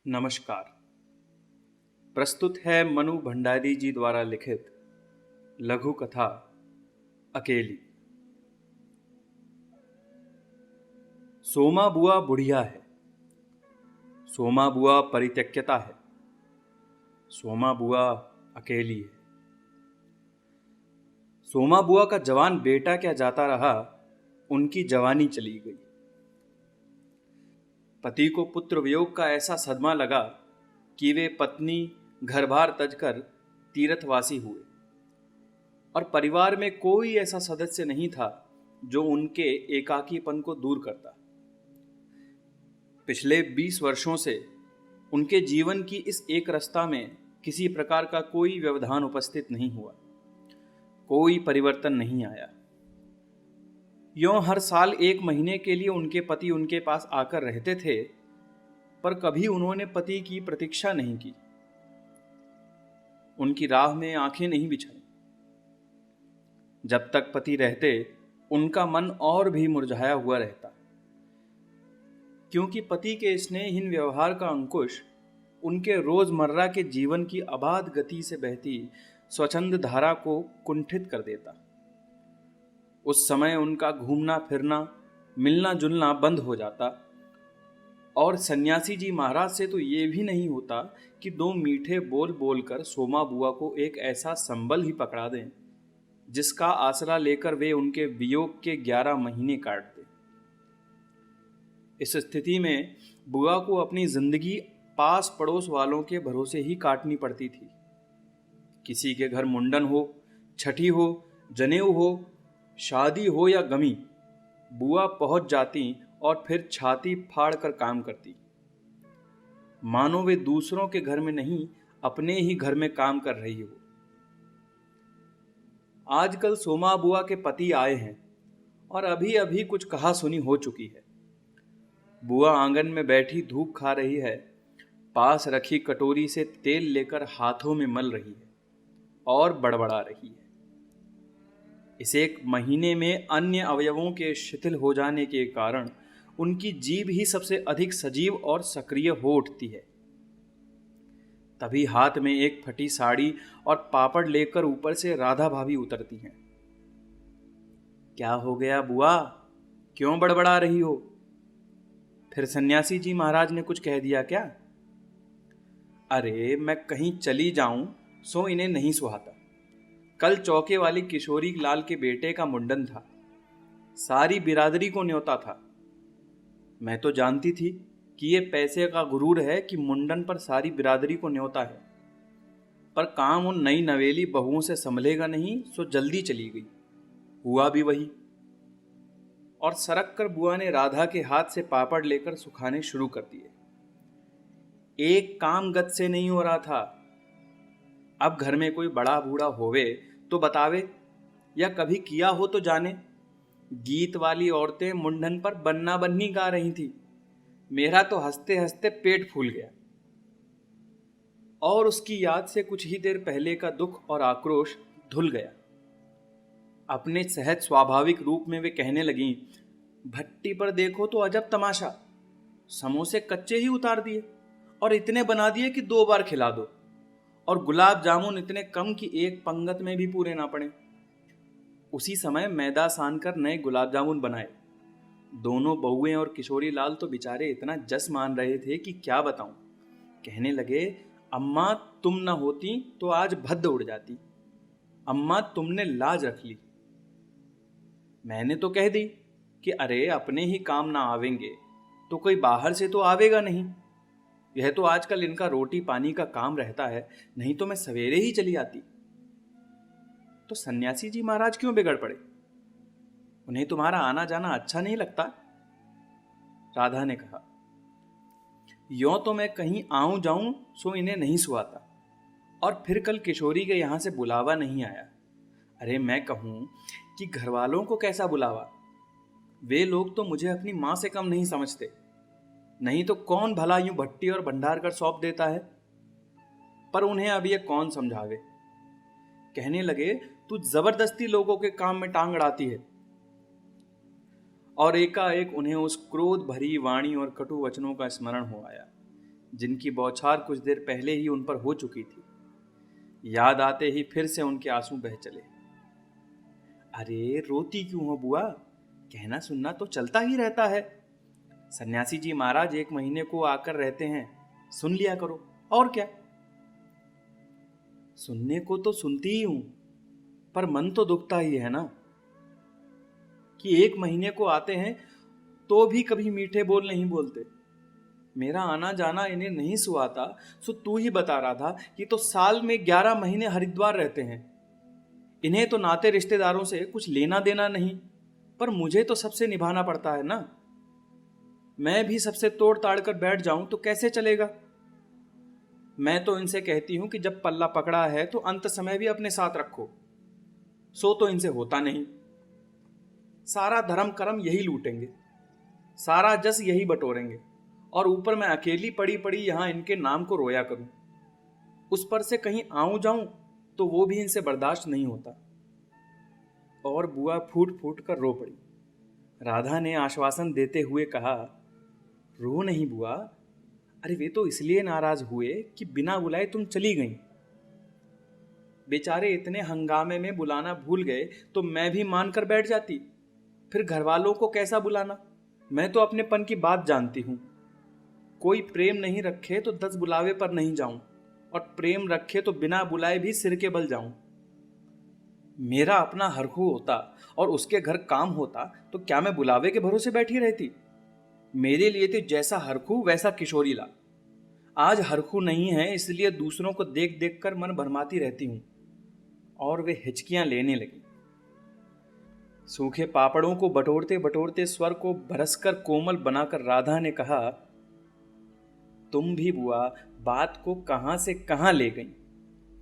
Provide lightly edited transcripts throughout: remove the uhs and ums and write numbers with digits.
नमस्कार। प्रस्तुत है मनु भंडारी जी द्वारा लिखित लघु कथा अकेली। सोमा बुआ बुढ़िया है, सोमा बुआ परित्यक्ता है, सोमा बुआ अकेली है। सोमा बुआ का जवान बेटा क्या जाता रहा, उनकी जवानी चली गई। पति को पुत्र वियोग का ऐसा सदमा लगा कि वे पत्नी घर-बार तजकर तीर्थवासी हुए और परिवार में कोई ऐसा सदस्य नहीं था जो उनके एकाकीपन को दूर करता। पिछले 20 वर्षों से उनके जीवन की इस एक रास्ता में किसी प्रकार का कोई व्यवधान उपस्थित नहीं हुआ, कोई परिवर्तन नहीं आया। यों हर साल 1 महीने के लिए उनके पति उनके पास आकर रहते थे, पर कभी उन्होंने पति की प्रतीक्षा नहीं की, उनकी राह में आंखें नहीं बिछाई। जब तक पति रहते उनका मन और भी मुरझाया हुआ रहता, क्योंकि पति के स्नेहहीन व्यवहार का अंकुश उनके रोजमर्रा के जीवन की अबाध गति से बहती स्वच्छंद धारा को कुंठित कर देता। उस समय उनका घूमना फिरना, मिलना जुलना बंद हो जाता और सन्यासी जी महाराज से तो ये भी नहीं होता कि 2 मीठे बोल बोलकर सोमा बुआ को एक ऐसा संबल ही पकड़ा दें जिसका आसरा लेकर वे उनके वियोग के 11 महीने काट दें। इस स्थिति में बुआ को अपनी जिंदगी पास पड़ोस वालों के भरोसे ही काटनी पड़ती थी। किसी के घर मुंडन हो, छठी हो, जनेऊ हो, शादी हो या गमी, बुआ पहुंच जाती और फिर छाती फाड़ कर काम करती, मानो वे दूसरों के घर में नहीं अपने ही घर में काम कर रही हो। आजकल सोमा बुआ के पति आए हैं और अभी अभी कुछ कहा सुनी हो चुकी है। बुआ आंगन में बैठी धूप खा रही है, पास रखी कटोरी से तेल लेकर हाथों में मल रही है और बड़बड़ा रही है। इस 1 महीने में अन्य अवयवों के शिथिल हो जाने के कारण उनकी जीभ ही सबसे अधिक सजीव और सक्रिय हो उठती है। तभी हाथ में एक फटी साड़ी और पापड़ लेकर ऊपर से राधा भाभी उतरती हैं। क्या हो गया बुआ, क्यों बड़बड़ा रही हो? फिर सन्यासी जी महाराज ने कुछ कह दिया क्या? अरे मैं कहीं चली जाऊं सो इन्हें नहीं सुहाता। कल चौके वाली किशोरी लाल के बेटे का मुंडन था, सारी बिरादरी को न्योता था। मैं तो जानती थी कि ये पैसे का गुरूर है कि मुंडन पर सारी बिरादरी को न्योता है, पर काम उन नई नवेली बहुओं से संभलेगा नहीं, सो जल्दी चली गई। हुआ भी वही। और सरक कर बुआ ने राधा के हाथ से पापड़ लेकर सुखाने शुरू कर दिए। एक काम गत से नहीं हो रहा था। अब घर में कोई बड़ा बूढ़ा होवे तो बतावे, या कभी किया हो तो जाने। गीत वाली औरतें मुंडन पर बन्ना बन्नी गा रही थी। मेरा तो हंसते हंसते पेट फूल गया। और उसकी याद से कुछ ही देर पहले का दुख और आक्रोश धुल गया। अपने सहज स्वाभाविक रूप में वे कहने लगीं, भट्टी पर देखो तो अजब तमाशा, समोसे कच्चे ही उतार दिए और इतने बना दिए कि 2 बार खिला दो, और गुलाब जामुन इतने कम कि एक पंगत में भी पूरे ना पड़े। उसी समय मैदा सान कर नए गुलाब जामुन बनाए। दोनों बहुएं और किशोरी लाल तो बेचारे इतना जस मान रहे थे कि क्या बताऊं। कहने लगे, अम्मा तुम न होती तो आज भद्द उड़ जाती, अम्मा तुमने लाज रख ली। मैंने तो कह दी कि अरे अपने ही काम ना आवेंगे तो कोई बाहर से तो आवेगा नहीं। यह तो आजकल इनका रोटी पानी का काम रहता है, नहीं तो मैं सवेरे ही चली आती। तो सन्यासी जी महाराज क्यों बिगड़ पड़े? उन्हें तुम्हारा आना जाना अच्छा नहीं लगता? राधा ने कहा, यों तो मैं कहीं आऊं जाऊं सो इन्हें नहीं सुहाता, और फिर कल किशोरी के यहां से बुलावा नहीं आया। अरे मैं कहूं कि घर वालों को कैसा बुलावा? वे लोग तो मुझे अपनी मां से कम नहीं समझते, नहीं तो कौन भला यूं भट्टी और भंडार कर सौंप देता है। पर उन्हें अब ये कौन समझावे। कहने लगे, तू जबरदस्ती लोगों के काम में टांग अड़ाती है। और एकाएक उन्हें उस क्रोध भरी वाणी और कटु वचनों का स्मरण हो आया जिनकी बौछार कुछ देर पहले ही उन पर हो चुकी थी। याद आते ही फिर से उनके आंसू बह चले। अरे रोती क्यों हो बुआ? कहना सुनना तो चलता ही रहता है। सन्यासी जी महाराज 1 महीने को आकर रहते हैं, सुन लिया करो, और क्या। सुनने को तो सुनती ही हूं, पर मन तो दुखता ही है ना कि 1 महीने को आते हैं तो भी कभी मीठे बोल नहीं बोलते। मेरा आना जाना इन्हें नहीं सुहाता, सो तू ही बता रहा था कि तो साल में 11 महीने हरिद्वार रहते हैं। इन्हें तो नाते रिश्तेदारों से कुछ लेना देना नहीं, पर मुझे तो सबसे निभाना पड़ता है ना। मैं भी सबसे तोड़ ताड़ कर बैठ जाऊं तो कैसे चलेगा। मैं तो इनसे कहती हूं कि जब पल्ला पकड़ा है तो अंत समय भी अपने साथ रखो, सो तो इनसे होता नहीं। सारा धर्म कर्म यही लूटेंगे, सारा जस यही बटोरेंगे, और ऊपर मैं अकेली पड़ी पड़ी यहां इनके नाम को रोया करूं। उस पर से कहीं आऊं जाऊं तो वो भी इनसे बर्दाश्त नहीं होता। और बुआ फूट फूट कर रो पड़ी। राधा ने आश्वासन देते हुए कहा, रो नहीं बुआ, अरे वे तो इसलिए नाराज हुए कि बिना बुलाए तुम चली गईं। बेचारे इतने हंगामे में बुलाना भूल गए तो मैं भी मान कर बैठ जाती, फिर घर वालों को कैसा बुलाना। मैं तो अपनेपन की बात जानती हूं। कोई प्रेम नहीं रखे तो 10 बुलावे पर नहीं जाऊं, और प्रेम रखे तो बिना बुलाए भी सिर के बल जाऊं। मेरा अपना हरखू होता और उसके घर काम होता तो क्या मैं बुलावे के भरोसे बैठी रहती। मेरे लिए तो जैसा हरखू वैसा किशोरी ला। आज हरखू नहीं है, इसलिए दूसरों को देख देख कर मन भरमाती रहती हूं। और वे हिचकियां लेने लगी। सूखे पापड़ों को बटोरते बटोरते स्वर को भरसकर कोमल बनाकर राधा ने कहा, तुम भी बुआ बात को कहां से कहां ले गई।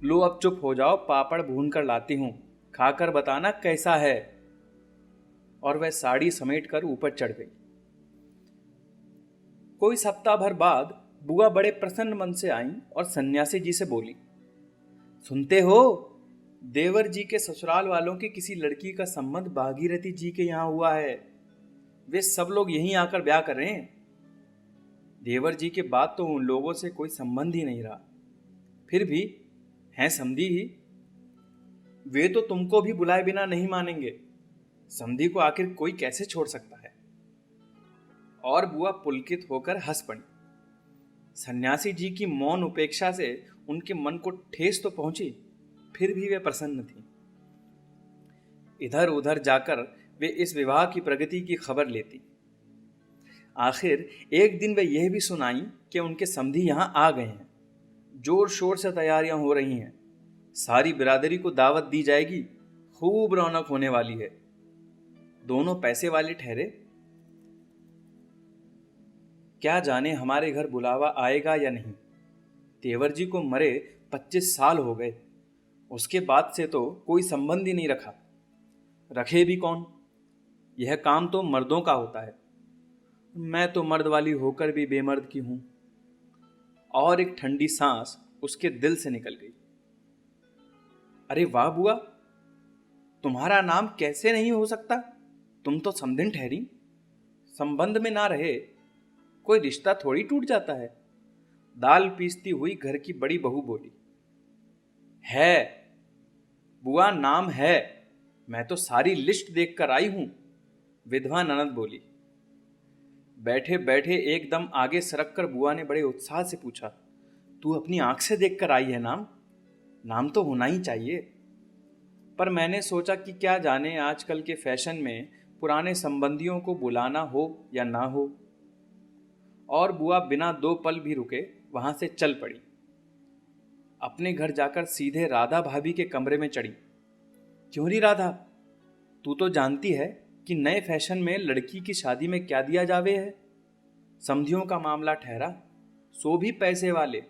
लो अब चुप हो जाओ, पापड़ भून कर लाती हूं, खाकर बताना कैसा है। और वह साड़ी समेट कर ऊपर चढ़ गई। कोई सप्ताह भर बाद बुआ बड़े प्रसन्न मन से आईं और सन्यासी जी से बोली, सुनते हो, देवर जी के ससुराल वालों की किसी लड़की का संबंध भागीरथी जी के यहां हुआ है। वे सब लोग यहीं आकर ब्याह कर रहे हैं। देवर जी के बाद तो उन लोगों से कोई संबंध ही नहीं रहा, फिर भी हैं समधी ही। वे तो तुमको भी बुलाए बिना नहीं मानेंगे। समधी को आखिर कोई कैसे छोड़ सकता है। और बुआ पुलकित होकर हंस पड़ी। सन्यासी जी की मौन उपेक्षा से उनके मन को ठेस तो पहुंची, फिर भी वे प्रसन्न थी। इधर उधर जाकर वे इस विवाह की प्रगति की खबर लेती। आखिर एक दिन वे यह भी सुनाई कि उनके समधी यहां आ गए हैं। जोर शोर से तैयारियां हो रही हैं। सारी बिरादरी को दावत दी जाएगी, खूब रौनक होने वाली है। दोनों पैसे वाले ठहरे। क्या जाने हमारे घर बुलावा आएगा या नहीं। तेवर जी को मरे 25 साल हो गए। उसके बाद से तो कोई संबंध ही नहीं रखा। रखे भी कौन। यह काम तो मर्दों का होता है। मैं तो मर्द वाली होकर भी बेमर्द की हूं। और एक ठंडी सांस उसके दिल से निकल गई। अरे वाह बुआ, तुम्हारा नाम कैसे नहीं हो सकता। तुम तो समधिन ठहरी। संबंध में ना रहे कोई रिश्ता थोड़ी टूट जाता है। दाल पीसती हुई घर की बड़ी बहू बोली। है बुआ, नाम है। मैं तो सारी लिस्ट देख कर आई हूं, विधवा ननद बोली। बैठे बैठे एकदम आगे सरक कर बुआ ने बड़े उत्साह से पूछा, तू अपनी आंख से देख कर आई है नाम? नाम तो होना ही चाहिए। पर मैंने सोचा कि क्या जाने आजकल के फैशन में पुराने संबंधियों को बुलाना हो या ना हो। और बुआ बिना 2 पल भी रुके वहां से चल पड़ी। अपने घर जाकर सीधे राधा भाभी के कमरे में चढ़ी। क्यों री राधा, तू तो जानती है कि नए फैशन में लड़की की शादी में क्या दिया जावे है। समधियों का मामला ठहरा, सो भी पैसे वाले।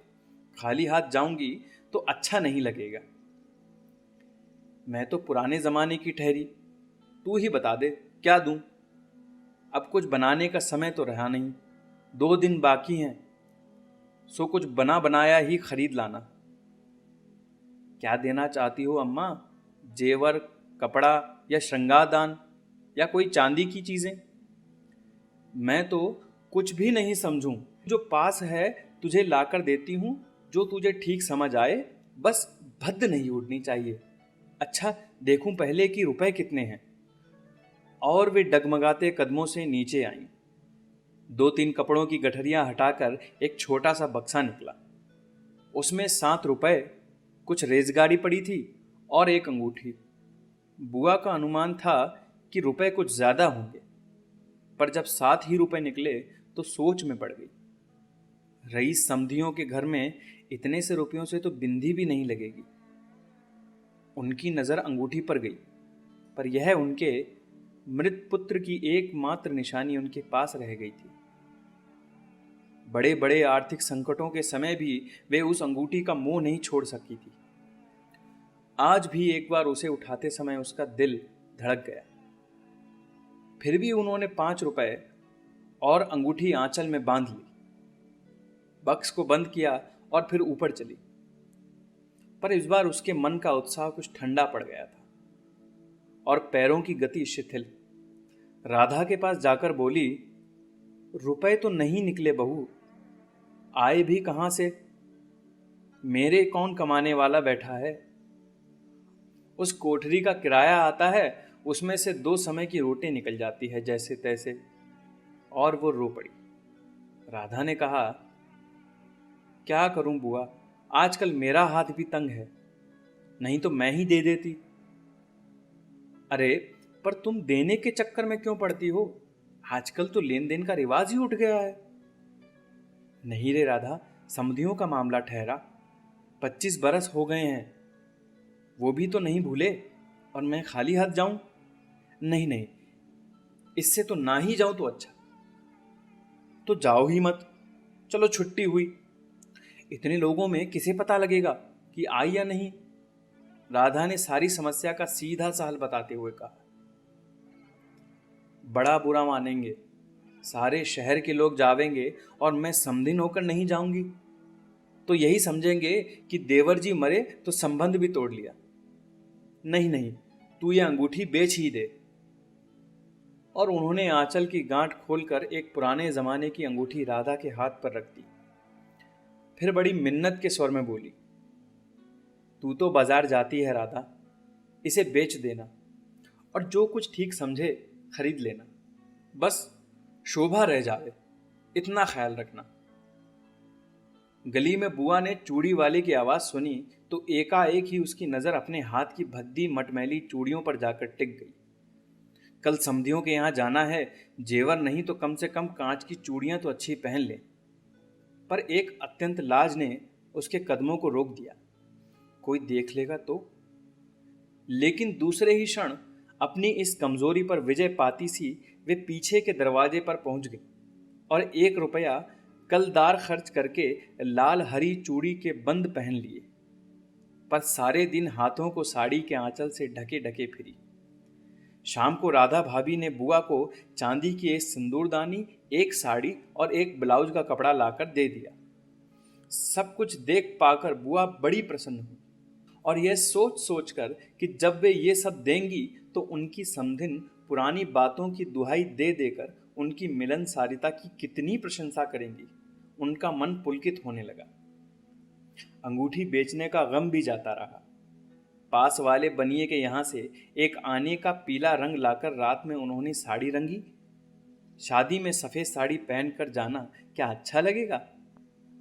खाली हाथ जाऊंगी तो अच्छा नहीं लगेगा। मैं तो पुराने जमाने की ठहरी। तू ही बता दे क्या दूं। अब कुछ बनाने का समय तो रहा नहीं। 2 दिन बाकी हैं, सो कुछ बना बनाया ही खरीद लाना। क्या देना चाहती हो अम्मा? जेवर, कपड़ा या श्रृंगारदान या कोई चांदी की चीजें? मैं तो कुछ भी नहीं समझूं। जो पास है तुझे लाकर देती हूँ, जो तुझे ठीक समझ आए, बस भद्द नहीं उड़नी चाहिए। अच्छा, देखूं पहले कि रुपए कितने हैं। और वे डगमगाते कदमों से नीचे आईं। 2-3 कपड़ों की गठरियां हटाकर एक छोटा सा बक्सा निकला। उसमें 7 रुपए, कुछ रेजगाड़ी पड़ी थी और एक अंगूठी। बुआ का अनुमान था कि रुपए कुछ ज्यादा होंगे, पर जब 7 ही रुपए निकले तो सोच में पड़ गई। रईस समधियों के घर में इतने से रुपयों से तो बिंदी भी नहीं लगेगी। उनकी नजर अंगूठी पर गई, पर यह उनके मृत पुत्र की एकमात्र निशानी उनके पास रह गई थी। बड़े बड़े आर्थिक संकटों के समय भी वे उस अंगूठी का मोह नहीं छोड़ सकी थी। आज भी एक बार उसे उठाते समय उसका दिल धड़क गया। फिर भी उन्होंने 5 रुपए और अंगूठी आंचल में बांध ली, बक्स को बंद किया और फिर ऊपर चली। पर इस बार उसके मन का उत्साह कुछ ठंडा पड़ गया था और पैरों की गति शिथिल। राधा के पास जाकर बोली, रुपए तो नहीं निकले बहू, आए भी कहां से? मेरे कौन कमाने वाला बैठा है? उस कोठरी का किराया आता है, उसमें से 2 समय की रोटी निकल जाती है जैसे तैसे। और वो रो पड़ी। राधा ने कहा, क्या करूं बुआ, आजकल मेरा हाथ भी तंग है, नहीं तो मैं ही दे देती। अरे, पर तुम देने के चक्कर में क्यों पड़ती हो? आजकल तो लेन देन का रिवाज ही उठ गया है। नहीं रे राधा, समधियों का मामला ठहरा। 25 बरस हो गए हैं, वो भी तो नहीं भूले, और मैं खाली हाथ जाऊं? नहीं नहीं, इससे तो ना ही जाऊं तो अच्छा। तो जाओ ही मत, चलो छुट्टी हुई। इतने लोगों में किसे पता लगेगा कि आई या नहीं? राधा ने सारी समस्या का सीधा सा हल बताते हुए कहा। बड़ा बुरा मानेंगे, सारे शहर के लोग जावेंगे और मैं समधिन होकर नहीं जाऊंगी, तो यही समझेंगे कि देवर जी मरे तो संबंध भी तोड़ लिया। नहीं नहीं, तू ये अंगूठी बेच ही दे। और उन्होंने आंचल की गांठ खोलकर एक पुराने जमाने की अंगूठी राधा के हाथ पर रख दी। फिर बड़ी मिन्नत के स्वर में बोली, तू तो बाजार जाती है राधा, इसे बेच देना और जो कुछ ठीक समझे खरीद लेना, बस शोभा रह जावे, इतना ख्याल रखना। गली में बुआ ने चूड़ी वाले की आवाज सुनी तो एकाएक ही उसकी नजर अपने हाथ की भद्दी मटमैली चूड़ियों पर जाकर टिक गई। कल समधियों के यहां जाना है, जेवर नहीं तो कम से कम कांच की चूड़ियां तो अच्छी पहन ले। पर एक अत्यंत लाज ने उसके कदमों को रोक दिया, कोई देख लेगा तो। लेकिन दूसरे ही क्षण अपनी इस कमजोरी पर विजय पाती सी वे पीछे के दरवाजे पर पहुंच गई और 1 रुपया कलदार खर्च करके लाल हरी चूड़ी के बंद पहन लिए। पर सारे दिन हाथों को साड़ी के आंचल से ढके ढके फिरी। शाम को राधा भाभी ने बुआ को चांदी की एक सिंदूरदानी, एक साड़ी और एक ब्लाउज का कपड़ा लाकर दे दिया। सब कुछ देख पाकर बुआ बड़ी प्रसन्न हुई और यह सोच सोचकर कि जब वे ये सब देंगी तो उनकी समधिन पुरानी बातों की दुहाई दे देकर उनकी मिलनसारिता की कितनी प्रशंसा करेंगी, उनका मन पुलकित होने लगा। अंगूठी बेचने का गम भी जाता रहा। पास वाले बनिए के यहां से एक आने का पीला रंग लाकर रात में उन्होंने साड़ी रंगी। शादी में सफेद साड़ी पहनकर जाना क्या अच्छा लगेगा?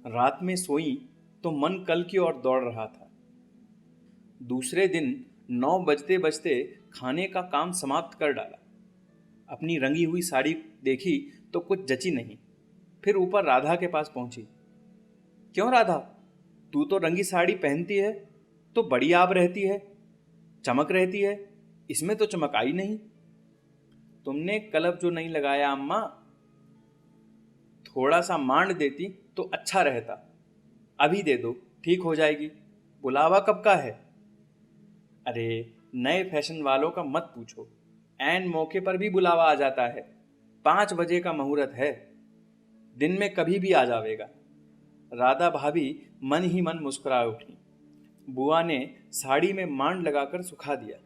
रात में सोई तो मन कल की ओर दौड़ रहा था। दूसरे दिन 9 बजते बजते खाने का काम समाप्त कर डाला। अपनी रंगी हुई साड़ी देखी तो कुछ जची नहीं। फिर ऊपर राधा के पास पहुंची। क्यों राधा, तू तो रंगी साड़ी पहनती है तो बड़ी आब रहती है, चमक रहती है, इसमें तो चमक आई नहीं। तुमने कलब जो नहीं लगाया अम्मा, थोड़ा सा मांड देती तो अच्छा रहता। अभी दे दो, ठीक हो जाएगी। बुलावा कब का है? अरे, नए फैशन वालों का मत पूछो, ऐन मौके पर भी बुलावा आ जाता है। 5 बजे का मुहूर्त है, दिन में कभी भी आ जावेगा। राधा भाभी मन ही मन मुस्कुरा उठी। बुआ ने साड़ी में मांड लगाकर सुखा दिया।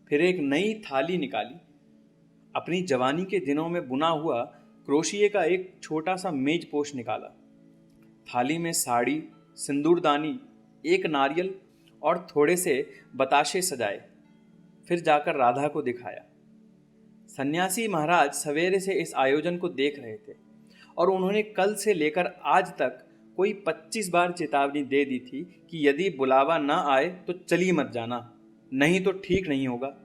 फिर एक नई थाली निकाली। अपनी जवानी के दिनों में बुना हुआ क्रोशिये का एक छोटा सा मेज पोश निकाला थाली में साड़ी, सिंदूरदानी, एक नारियल और थोड़े से बताशे सजाए। फिर जाकर राधा को दिखाया। सन्यासी महाराज सवेरे से इस आयोजन को देख रहे थे और उन्होंने कल से लेकर आज तक कोई 25 बार चेतावनी दे दी थी कि यदि बुलावा न आए तो चली मत जाना, नहीं तो ठीक नहीं होगा।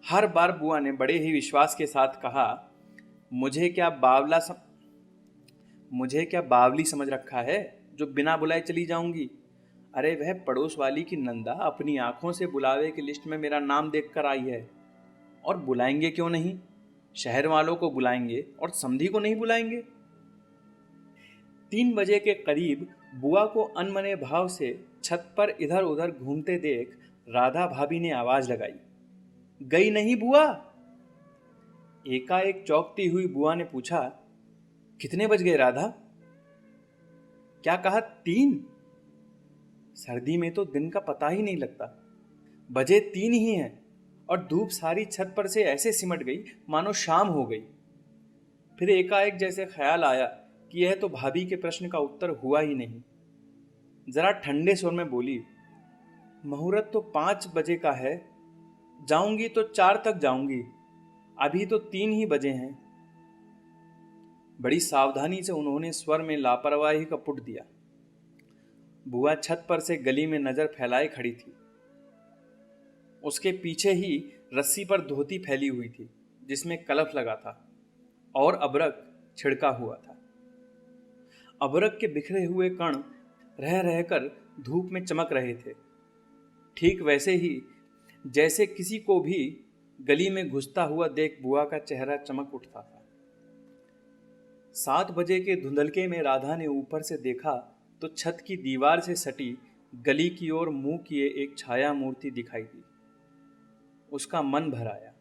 हर बार बुआ ने बड़े ही विश्वास के साथ कहा, मुझे क्या बावली समझ रखा है जो बिना बुलाए चली जाऊंगी। अरे वह पड़ोस वाली की नंदा अपनी आंखों से बुलावे की लिस्ट में मेरा नाम देखकर आई है, और बुलाएंगे क्यों नहीं? शहर वालों को बुलाएंगे और समधी को नहीं बुलाएंगे। 3 बजे के करीब बुआ को अनमने भाव से छत पर इधर उधर घूमते देख राधा भाभी ने आवाज लगाई, गई नहीं बुआ? एकाएक चौंकती हुई बुआ ने पूछा, कितने बज गए राधा? क्या कहा, 3? सर्दी में तो दिन का पता ही नहीं लगता। बजे 3 ही हैं और धूप सारी छत पर से ऐसे सिमट गई मानो शाम हो गई। फिर एकाएक जैसे ख्याल आया कि यह तो भाभी के प्रश्न का उत्तर हुआ ही नहीं। जरा ठंडे स्वर में बोली, मुहूर्त तो 5 बजे का है, जाऊंगी तो 4 तक जाऊंगी, अभी तो 3 ही बजे हैं। बड़ी सावधानी से उन्होंने स्वर में लापरवाही का पुट दिया। बुआ छत पर से गली में नजर फैलाए खड़ी थी। उसके पीछे ही रस्सी पर धोती फैली हुई थी जिसमें कलफ लगा था और अबरक छिड़का हुआ था। अबरक के बिखरे हुए कण रह रहकर धूप में चमक रहे थे, ठीक वैसे ही जैसे किसी को भी गली में घुसता हुआ देख बुआ का चेहरा चमक उठता था। 7 बजे के धुंधलके में राधा ने ऊपर से देखा तो छत की दीवार से सटी गली की ओर मुंह किए एक छाया मूर्ति दिखाई दी। उसका मन भर आया।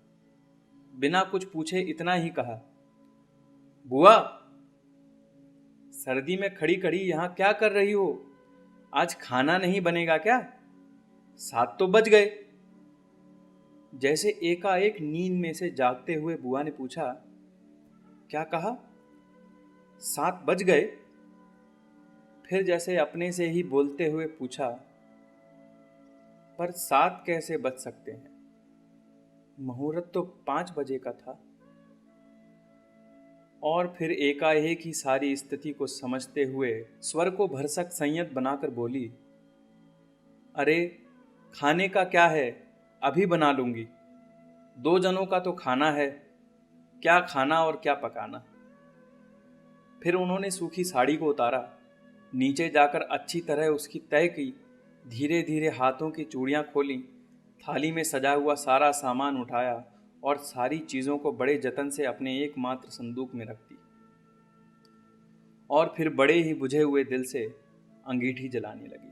बिना कुछ पूछे इतना ही कहा, बुआ, सर्दी में खड़ी खड़ी यहां क्या कर रही हो? आज खाना नहीं बनेगा क्या? 7 तो बज गए। जैसे एकाएक नींद में से जागते हुए बुआ ने पूछा, क्या कहा? 7 बज गए? फिर जैसे अपने से ही बोलते हुए पूछा, पर 7 कैसे बज सकते हैं? मुहूर्त तो 5 बजे का था। और फिर एकाएक ही सारी स्थिति को समझते हुए स्वर को भरसक संयत बनाकर बोली, अरे खाने का क्या है, अभी बना लूंगी। 2 जनों का तो खाना है, क्या खाना और क्या पकाना। फिर उन्होंने सूखी साड़ी को उतारा, नीचे जाकर अच्छी तरह उसकी तय की, धीरे धीरे हाथों की चूड़ियां खोली, थाली में सजा हुआ सारा सामान उठाया और सारी चीज़ों को बड़े जतन से अपने एकमात्र संदूक में रख दी। और फिर बड़े ही बुझे हुए दिल से अंगीठी जलाने लगी।